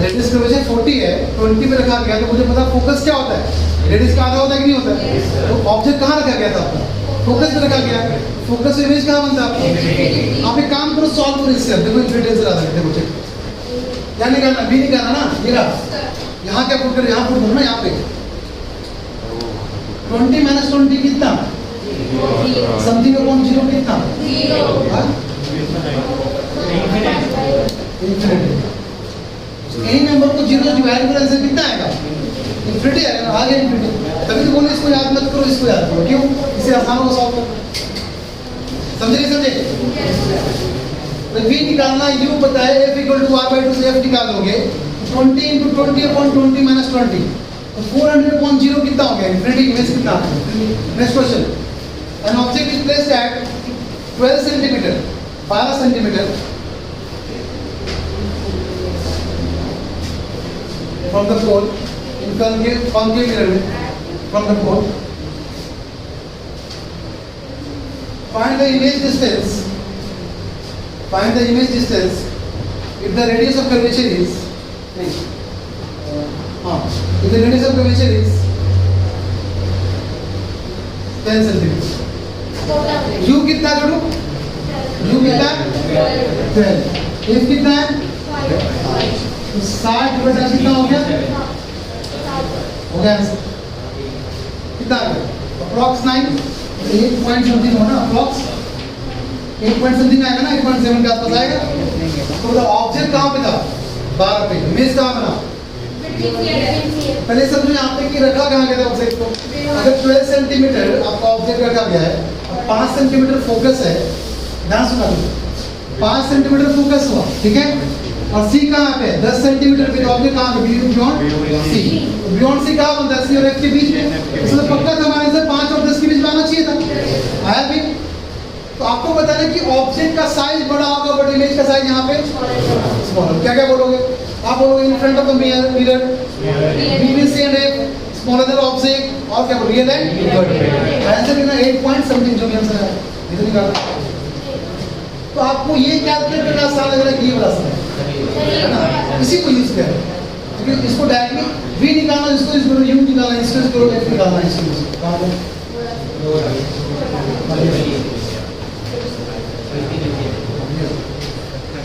रेडियस कर्वेचर 40 है, 20 पे रखा गया, तो मुझे पता फोकस क्या होता है, रेडियस का आधा होता है कि नहीं होता है, तो ऑब्जेक्ट कहाँ रखा गया था आपका, फोकस पे रखा गया, फोकस इमेज कहाँ बनता है आपका। आप एक काम करो, सॉल्व करो इससे, देखो इन्फिनिटी से आता है, देखो चेक क्या निकालना, बी निकालना ना, ये रहा, यहाँ क्या पुट करो, यहाँ पुट करो ना, यहाँ पे 20 माइनस 20 कितना, समथिंग अपॉन 0 कितना, इन्फिनिटी। एनी नंबर को 0 से डिवाइड करें आंसर कितना आएगा, इन्फिनिटी आएगा, आ गया इन्फिनिटी। तभी तो बोले इसको याद मत करो, इसको याद करो, क्यों, इससे आसान होगा सॉल्व करना, समझे नहीं समझे। तो v निकालना, u पता है, f equal to r by 2 से f निकालोगे, 20 इंटू 20 अपॉन 20 माइनस 20, तो 400 अपॉन 0 कितना हो गया, इन्फिनिटी इमेज कितना। Next question, an object is placed at 12 centimetre, 12 centimetre from the pole in concave mirror from the pole. Find the image distance. Find the image distance if the radius of curvature is if the radius of curvature is 10 centimeter. U कितना करूँ? U कितना? 12. F कितना है? 60 बटा कितना हो गया answer कितना आ गया, अप्रॉक्स 9, 8 पॉइंट समथिंग होना, अप्रॉक्स 8 पॉइंट समथिंग आएगा ना, 8.7 के आसपास आएगा। तो ऑब्जेक्ट कहाँ पे था, 12 पे, इमेज कहाँ बना, पहले समझो यहाँ पे कि रखा कहाँ गया था ऑब्जेक्ट को। अगर 12 सेंटीमीटर आपका ऑब्जेक्ट रखा गया है, 5 सेंटीमीटर फोकस है, ध्यान सुना, 5 सेंटीमीटर फोकस हुआ, ठीक है, और सी कहाँ पे है, 10 सेंटीमीटर पे, ऑब्जेक्ट कहाँ पे, बियॉन्ड सी, बियॉन्ड सी कहाँ बनता है, सी और एफ के बीच में, इसलिए पक्का था हमारे से 5 और 10 के बीच में आना चाहिए था, आया भी। तो आपको बताना कि ऑब्जेक्ट का साइज बड़ा होगा बट इमेज का साइज यहाँ पे स्मॉलर। क्या क्या बोलोगे आप, बोलोगे in front of the mirror between C and F smaller than object, और क्या बोलोगे, रियल एंड आंसर देना 8 पॉइंट समथिंग, जो भी आंसर है इधर निकालना। तो आपको ये कैलकुलेट करना आसान लग रहा है कि ये बड़ा आसान है ना, इसी को यूज करें, क्योंकि इसको डायरेक्टली v निकालना, इसको इस करो, u निकालना, इसको इस करो, f निकालना, इसको कहां पे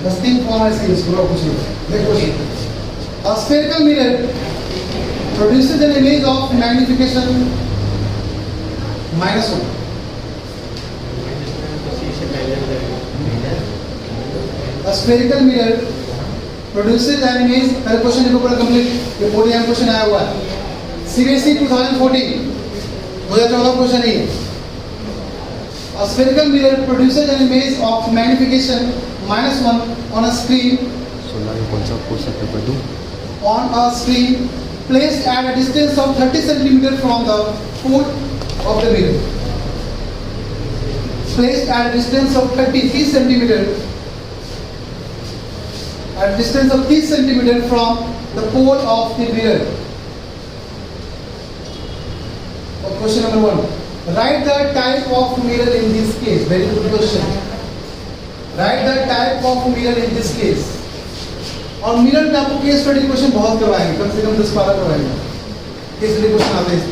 बस 3 फॉर्मूला से यूज करो, कुछ नहीं। देखो, a spherical mirror produces an image of magnification -1. A spherical mirror produces an image, पहले क्वेश्चन देखो पूरा कंप्लीट, ये पोडियम क्वेश्चन आया हुआ है, CBSE 2014 2014 क्वेश्चन है। A spherical mirror produces an image of magnification -1 on a screen, on a screen placed at a distance of 30 cm from the pole of the mirror. placed at a distance of 30 centimeter, at a distance of 30 centimeter from the pole of the mirror. Question number 1. Write the type of mirror in this case. Very good question. Write the type of mirror in this case. और mirror में आपको case study question बहुत करवाएंगे, कम से कम 10-12 करवाएंगे case study question आते हैं।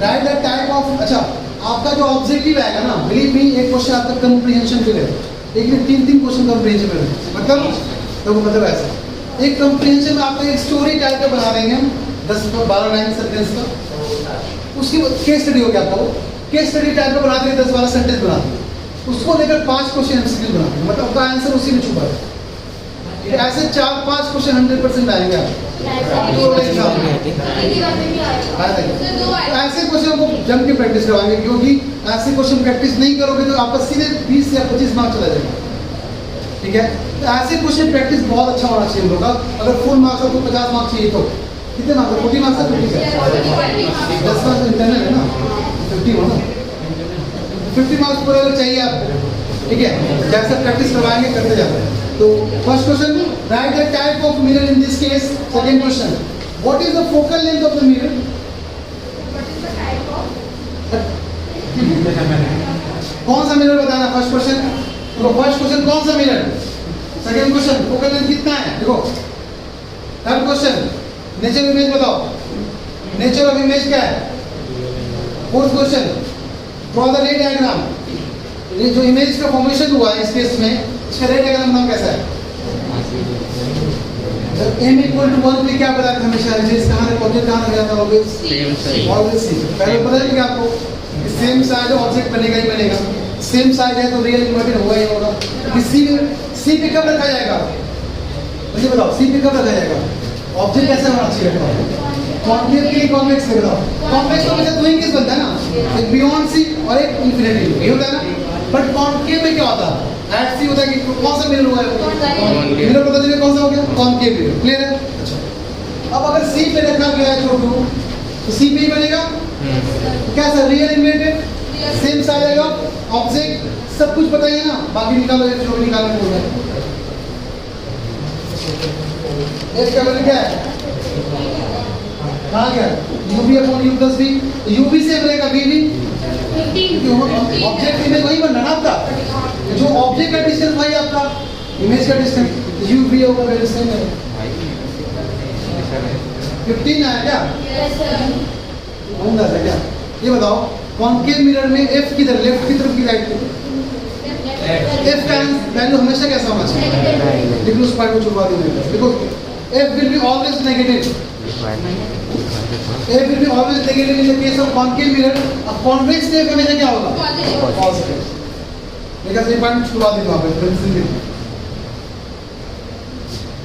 Right the type of, अच्छा आपका जो ऑब्जेक्टिव आएगा ना, बिलीव मी एक क्वेश्चन आपका कंप्रीहेंशन के लिए, एक में 3 क्वेश्चन कंप्रीहेंशन में, मतलब ऐसा एक कंप्रीहेंशन में आपको एक स्टोरी टाइप का बना देंगे हम 10-12 लाइन सेंटेंस का, उसकी केस स्टडी हो गया आपका, वो केस स्टडी टाइप का बना देंगे 10-12 सेंटेंस बना देंगे, उसको लेकर 5 क्वेश्चन एमसीक्यू बना देंगे, मतलब आपका आंसर उसी में छुपा है। ऐसे 4-5 क्वेश्चन 100% आएंगे आप ऐसे क्वेश्चन को जम के प्रैक्टिस करवाएंगे, क्योंकि ऐसे क्वेश्चन प्रैक्टिस नहीं करोगे तो आपका सीधे 20 या 25 मार्क्स चला जाएगा। ठीक है, तो ऐसे क्वेश्चन प्रैक्टिस बहुत अच्छा होना चाहिए हम लोग का। अगर फुल मार्क्स आपको 50 मार्क्स चाहिए तो कितने मार्क्स, 40 मार्क्स है, 50 है, 10 मार्क्स इंटरनल है ना, 50 हो ना, 50 मार्क्स पूरा अगर चाहिए आपको। ठीक है, जैसे प्रैक्टिस करवाएंगे करते जाते हैं। तो first question, right the type of mirror in this case. Second question, what is the focal length of the mirror? कौन सा मिरर बताना? फर्स्ट क्वेश्चन, तो फर्स्ट क्वेश्चन कौन सा mirror? Second question, focal length कितना है? देखो। Third question, nature of image बताओ, नेचर ऑफ इमेज क्या है? फोर्थ क्वेश्चन, ड्रॉ द रे डायग्राम। ये जो इमेज का फॉर्मेशन हुआ है इस केस में, इसका रे डायग्राम नाम कैसा है? जब m इक्वल टू 1 पे क्या बताया था हमेशा, रेडियस कहां है, ऑब्जेक्ट कहां रखा था, ऑलवेज ऑलवेज सी। पहले पता है क्या आपको, सेम साइड ऑब्जेक्ट बनेगा ही बनेगा, सेम साइड है तो रियल इन्वर्टेड होगा ही होगा। सी पे कब रखा जाएगा, मुझे बताओ, सी पे कब रखा जाएगा? ऑब्जेक्ट कैसा होना चाहिए? कॉन्केव के लिए कॉन्वेक्स से बताओ। कॉन्वेक्स तो हमेशा 2 ही केस बनता है ना, एक बियॉन्ड सी और एक इन्फिनिटी, ये होता है ना। बट कॉन्केव में क्या होता है? एट सी होता है कि कौन सा मिरर हुआ है, मिरर पता चले कौन सा हो गया, कॉन्केव मिरर। क्लियर है? अच्छा, अब अगर सी पे रखा गया है छोटू, तो सी पे ही बनेगा कैसा, रियल इन्वर्टेड, सेम साइड आएगा, ऑब्जेक्ट सब कुछ बताइए ना, बाकी निकालो, जो भी निकालना होगा। एफ का वैल्यू क्या है, कहाँ गया? Uv upon u plus v, uv से बनेगा बीबी, ऑब्जेक्ट इमेज वही बनना ना आपका, जो ऑब्जेक्ट का डिस्टेंस वही आपका इमेज का डिस्टेंस, यूबी होगा वैल्यू सेम है। 15 आया क्या? होगा क्या? ये बताओ, कॉन्केव मिरर में एफ किधर, लेफ्ट की तरफ की राइट की? एफ का वैल्यू हमेशा कैसा होना चाहिए? देखो उस पार्ट को छुपा देंगे। देखो F will be always negative, F will be always negative in the case of concave mirror. अब convex में हमेशा क्या होगा? Positive. लेकिन ये पॉइंट छुपा देंगे वहाँ पे,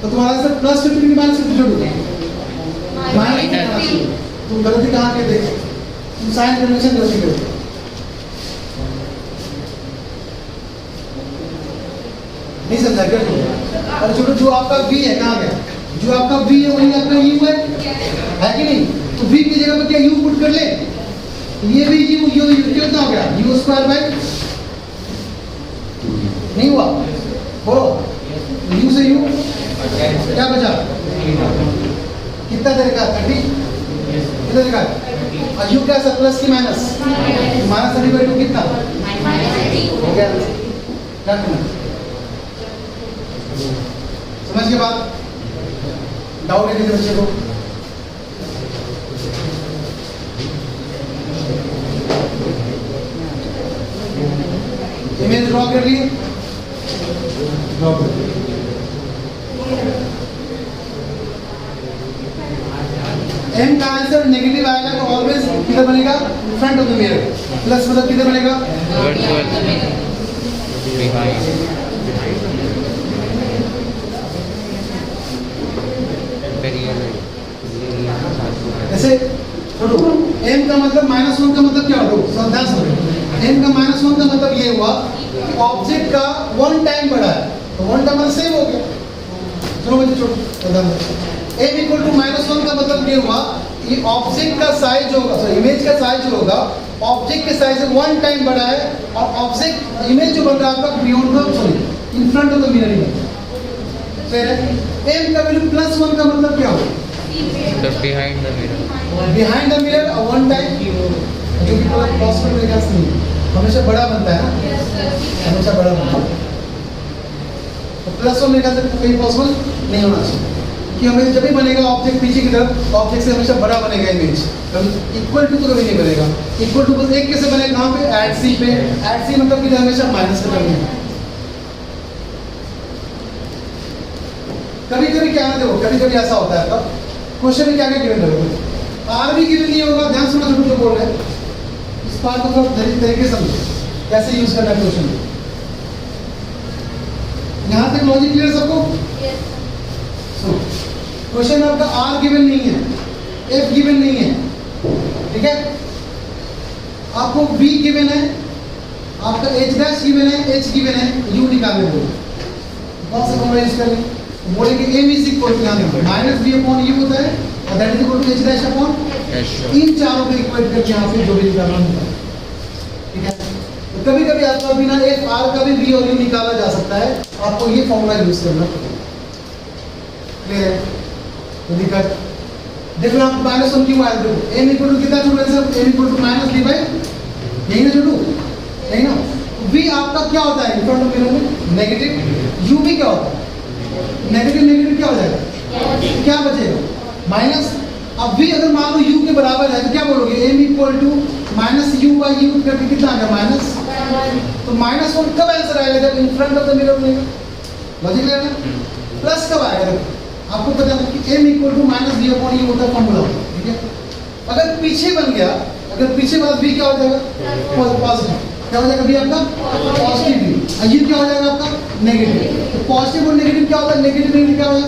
तो तुम्हारा आंसर +50 की -50 जोड़ोगे, -50। तुम गलती कहाँ के थे? तुम साइन कन्वेंशन गलती करते हो। नहीं समझा क्या? अरे छोटो, जो आपका V है कहाँ गया? जो आपका V है वही आपका U है कि नहीं? तो V की जगह पे क्या U पुट कर ले, ये भी U कितना हो गया? U स्क्वायर बाय, नहीं हुआ? बोलो, U से U क्या बचा? कितना देर का? 30 कितना देर का? और U क्या है, प्लस की माइनस? -30/2 कितना हो गया? समझ के बाद डाउट है किसी बच्चे को? इमेज ड्रॉ कर लिए, ड्रॉ कर एम का आंसर नेगेटिव आएगा तो ऑलवेज किधर बनेगा? Front of the mirror. Plus मतलब किधर बनेगा? ऐसे छोड़ो, m का मतलब -1 का मतलब क्या होगा? ध्यान से m का -1 का मतलब ये हुआ कि ऑब्जेक्ट का 1 टाइम बढ़ा है, तो 1 टाइम मतलब सेम हो गया। चलो मुझे छोड़ो, m इक्वल टू -1 का मतलब ये हुआ कि ऑब्जेक्ट का साइज होगा, सॉरी इमेज का साइज होगा ऑब्जेक्ट के साइज से 1 टाइम बड़ा है और ऑब्जेक्ट इमेज जो बन रहा है आपका beyond the sorry in front of the mirror image. फिर m का वैल्यू +1 का मतलब क्या होगा? behind the mirror. Behind the mirror 1 time, जो कि पॉसिबल मेरे ख्याल से नहीं है, हमेशा बड़ा बनता है ना, हमेशा बड़ा बनता है। तो +1 मेरे ख्याल से कहीं पॉसिबल नहीं होना चाहिए कि हमें जब भी बनेगा ऑब्जेक्ट पीछे की तरफ, ऑब्जेक्ट से हमेशा बड़ा बनेगा इमेज, इक्वल टू तो कभी नहीं बनेगा। इक्वल टू बस एक कैसे बनेगा? कहाँ पे? एट सी पे। एट सी मतलब कि हमेशा माइनस में करनी है। कभी कभी क्या देखो, कभी कभी ऐसा होता है तब क्वेश्चन में क्या क्या गिवन रहेगा, आर भी गिवन नहीं होगा। ध्यान सुनो जो बोल रहे हैं, इस बात को थोड़ा तरीके से समझो कैसे यूज करना है क्वेश्चन में। यहाँ तक लॉजिक क्लियर सबको? क्वेश्चन में आपका आर गिवन नहीं है, एफ गिवन नहीं है, ठीक है? आपको बी गिवन है, आपका एच डैश गिवन है, एच गिवन है, यू निकालने बोलो। कौन सा फॉर्मूला यूज करेंगे? बोलेंगे m is equal to minus v upon u होता है और that is equal to h dash upon इन चारों को इक्वेट करके यहाँ पे जो भी निकालना होता है, ठीक है? तो कभी कभी आपका बिना एफ आर का भी बी और यू निकाला जा सकता है, आपको ये फॉर्मूला यूज करना पड़ेगा। क्लियर है? तो दिक्कत देखो, आप -1 क्यों आया? देखो m इक्वल टू कितना छोटा है? m equal to minus b by, यही ना छोटू, यही ना? v आपका क्या होता है इन फ्रंट ऑफ मिरर में? नेगेटिव। u भी क्या होता है? नेगेटिव। नेगेटिव क्या हो जाएगा? क्या बचेगा? माइनस। अब v अगर मान लो u के बराबर है तो क्या बोलोगे? m equal to minus u by u करके कितना आ गया? माइनस। तो -1 कब आंसर आएगा? जब in front of the mirror बनेगा। लॉजिक है ना? प्लस कब आएगा? आपको पता है कि m equal to minus v upon u होता है फॉर्मूला, ठीक है? अगर पीछे बन गया, अगर पीछे बना b क्या हो जाएगा? पॉजिटिव। क्या हो जाएगा? b आपका पॉजिटिव b, और ये क्या हो जाएगा आपका? नेगेटिव। तो पॉजिटिव और नेगेटिव क्या होता है? नेगेटिव नेगेटिव क्या होगा?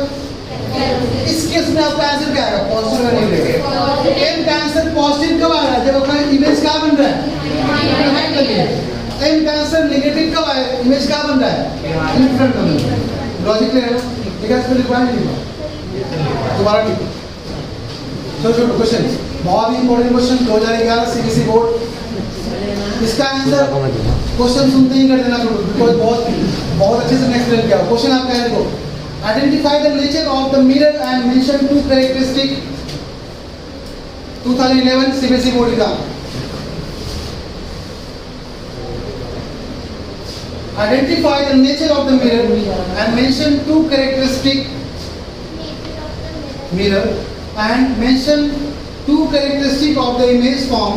इस केस में आपका आंसर क्या आएगा? पॉजिटिव और नेगेटिव। m का आंसर पॉजिटिव कब आ रहा है? जब आपका इमेज क्या बन रहा है? m का आंसर नेगेटिव कब आएगा? इमेज क्या बन रहा है? In front of the logic clear है ना? ठीक है, इसमें रिक्वायरमेंट नहीं दोबारा ठीक। छोटे क्वेश्चन, बहुत ही इंपॉर्टेंट क्वेश्चन 2011 सीबीएसई बोर्ड। इसका आंसर क्वेश्चन सुनते ही कर देना छोड़ो, बिकॉज बहुत अच्छे से एक्सप्लेन किया। क्वेश्चन आपका है, देखो, identify the nature of the mirror and mention two characteristic. 2011 CBSE board का identify the nature of the mirror and mention two characteristic mirror and mention two characteristic of the image form.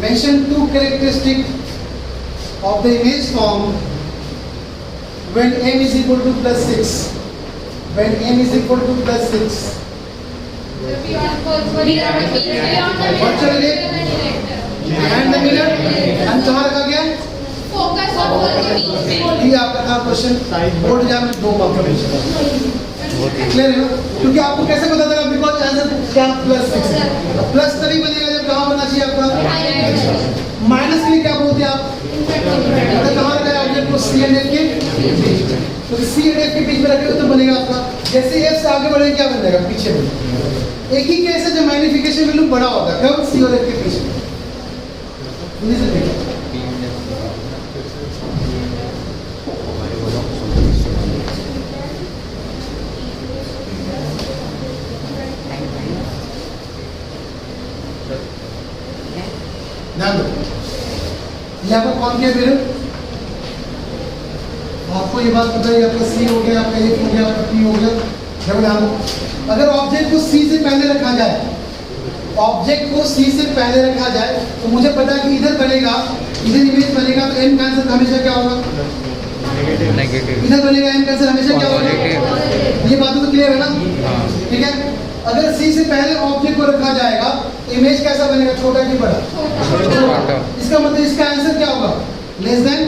Mention two characteristic of the image form when m is equal to +6. When m is equal to +6. What shall it? And the mirror and कहाँ रखा गया? Focus और ये आपका था question board exam में 2 mark का question. Clear है ना? क्योंकि आपको कैसे पता चला? बिकॉज आंसर क्या? +6। प्लस तभी बनेगा जब कहाँ बनना चाहिए आपका? माइनस के लिए क्या बोलते हैं आप? अगर कहाँ रखा है ऑब्जेक्ट को? सी एंड एफ के, तो सी एंड एफ के बीच में रखे तो बनेगा आपका। जैसे एफ से आगे बढ़े क्या बन जाएगा? पीछे बनेगा। एक ही केस है जब मैग्निफिकेशन वैल्यू बड़ा होता है, कब? सी और एफ के पीछे। ध्यान दो, यहाँ पर कौन क्या मिरर? आपको ये बात पता है, आपका सी हो गया, आपका ए हो गया, आपका पी हो गया। जब ध्यान दो, अगर ऑब्जेक्ट को सी से पहले रखा जाए, ऑब्जेक्ट को सी से पहले रखा जाए तो मुझे पता है कि इधर बनेगा, इधर इमेज बनेगा तो एम का आंसर हमेशा क्या होगा? नेगेटिव। इधर बनेगा एम का आंसर हमेशा क्या होगा? ये बात तो क्लियर है ना? ठीक है। अगर सी से पहले ऑब्जेक्ट को रखा जाएगा तो इमेज कैसा बनेगा? छोटा कि बड़ा? छोटा। इसका मतलब इसका आंसर क्या होगा? लेस देन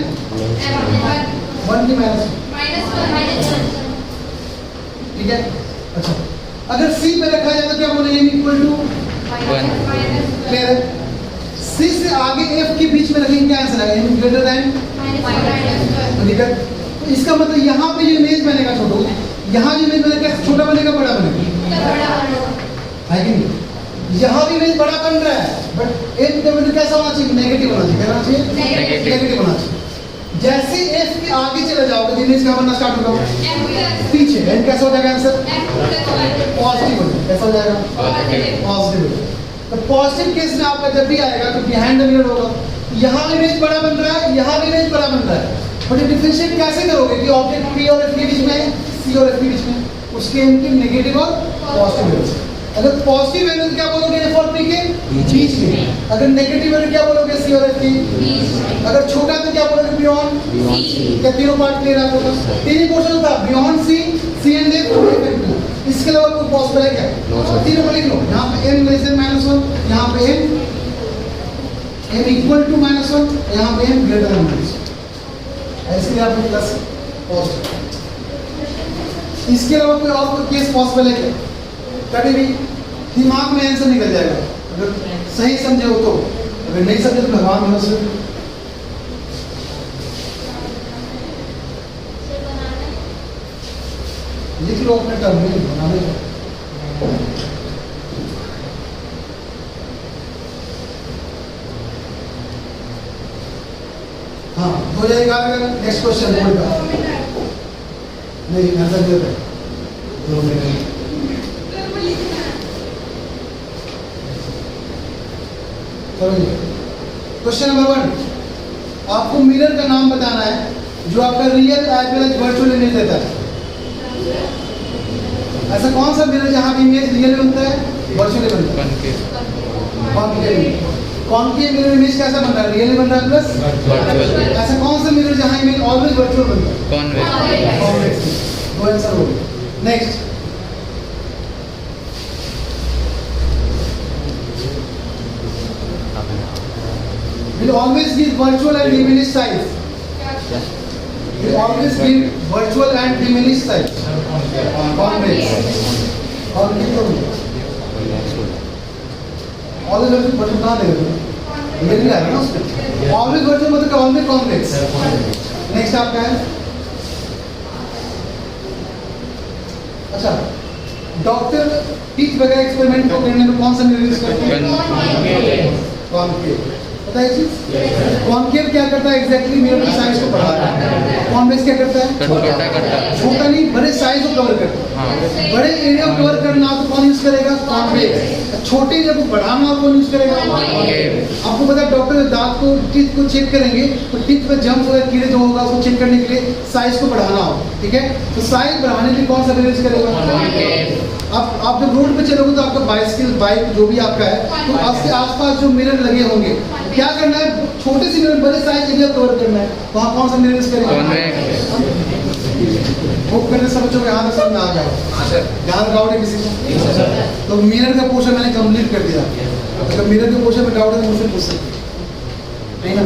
1 की -1। ठीक है। अच्छा, अगर सी पे रखा जाए तो क्या बोलेंगे? m equal to 1। क्लियर है? सी से आगे एफ के बीच में रखेंगे, क्या आंसर आएगा? m greater than -1। तो इसका मतलब यहाँ पे जो इमेज बनेगा छोटू, यहाँ जो इमेज बनेगा छोटा बनेगा बड़ा बनेगा? है कि नहीं? यहाँ भी इमेज बड़ा बन रहा है, बट एन का वैल्यू कैसा होना चाहिए? नेगेटिव होना चाहिए। क्या होना चाहिए? Negative. नेगेटिव होना चाहिए। जैसे एफ के आगे चले जाओगे तो इमेज क्या बनना स्टार्ट होगा? पीछे। एन कैसा हो जाएगा आंसर? पॉजिटिव हो जाएगा। कैसा हो जाएगा? पॉजिटिव हो जाएगा। तो पॉजिटिव केस में आपका जब भी आएगा तो बिहाइंड द मिरर होगा। यहाँ इमेज बड़ा बन रहा है, यहाँ भी इमेज बड़ा बन रहा है, बट ये डिफरेंशिएट कैसे करोगे कि ऑब्जेक्ट पी और एफ के बीच में है, सी और एफ के बीच में, उसके इनके नेगेटिव और पॉजिटिव वैल्यूज। अगर पॉजिटिव वैल्यू क्या बोलोगे एफ और पी के बीच में, अगर नेगेटिव वैल्यू क्या बोलोगे सी और एफ के, अगर छोटा तो क्या बोलोगे बियॉन्ड। क्या तीनों पार्ट क्लियर है आपको? तीन ही पोर्शन था, beyond C, C and F and P. इसके अलावा कोई पॉसिबल है क्या? तीनों को लिख लो। यहाँ पे m लेस देन -1, यहाँ पे m इक्वल टू -1, यहाँ पे m ग्रेटर देन -1। ऐसे आप प्लस पॉजिटिव। इसके अलावा कोई और कोई केस पॉसिबल है क्या? कभी भी दिमाग में आंसर निकल जाएगा अगर सही समझे हो तो, अगर नहीं समझे तो भगवान भरोसे। लिख लो अपने टर्म में बनाने को। हाँ हो जाएगा। नेक्स्ट क्वेश्चन बोलता नहीं आंसर दे दो। 2 मिनट। क्वेश्चन नंबर 1, आपको मिरर का नाम बताना है जो आपका real as well as virtual image देता है। ऐसा कौन सा मिरर जहाँ पे इमेज रियल बनता है, वर्चुअल बनता है? कॉन्केव मिरर इमेज कैसा बन रहा है? रियल बन रहा है प्लस वर्चुअल। ऐसा कौन सा मिरर जहाँ इमेज ऑलवेज वर्चुअल बनता है? कॉन्वेक्स। दो आंसर हो गए। Next, will always give virtual and diminished size. Will always give virtual and diminished size. Convex. Concave तो नहीं। Always virtual virtual कहाँ देगा? ये नहीं आएगा ना उसमें। Always virtual मतलब always convex. Next आपका है। अच्छा, डॉक्टर टीथ वगैरह एक्सपेरिमेंट को करने में कौन सा मिरर यूज करते हैं? कॉन्केव। पता है चीज? कॉन्केव क्या करता है एग्जैक्टली? मिरर की साइज को बढ़ाता है। कॉन्वेक्स क्या करता है? छोटा नहीं, बड़े साइज को कवर करता है। बड़े एरिया को कवर करना तो कौन यूज करेगा? कॉन्वेक्स। छोटे एरिया को बढ़ाना कौन यूज करेगा? आपको पता है डॉक्टर दांत को टीथ को चेक करेंगे तो टीथ पे जम्स वगैरह कीड़े जो होगा उसको चेक करने के लिए साइज को बढ़ाना हो, ठीक है? तो साइज बढ़ाने के लिए कौन सा मिरर यूज करेगा? आप जब रोड पे चलोगे तो आपका बाइसिकल बाइक जो भी आपका है तो आपके आसपास जो मिरर लगे होंगे, क्या करना है? छोटे से मिरर बड़े साइज एरिया कवर करना है, वहाँ कौन सा मिरर यूज करेगा? होप करने सब बच्चों के यहाँ तक समझ में आ गया। ध्यान डाउट है किसी को? तो मिरर का पोर्शन मैंने कंप्लीट कर दिया। अगर मिरर के पोर्शन में डाउट है तो मुझसे पूछ सकते हैं, नहीं ना?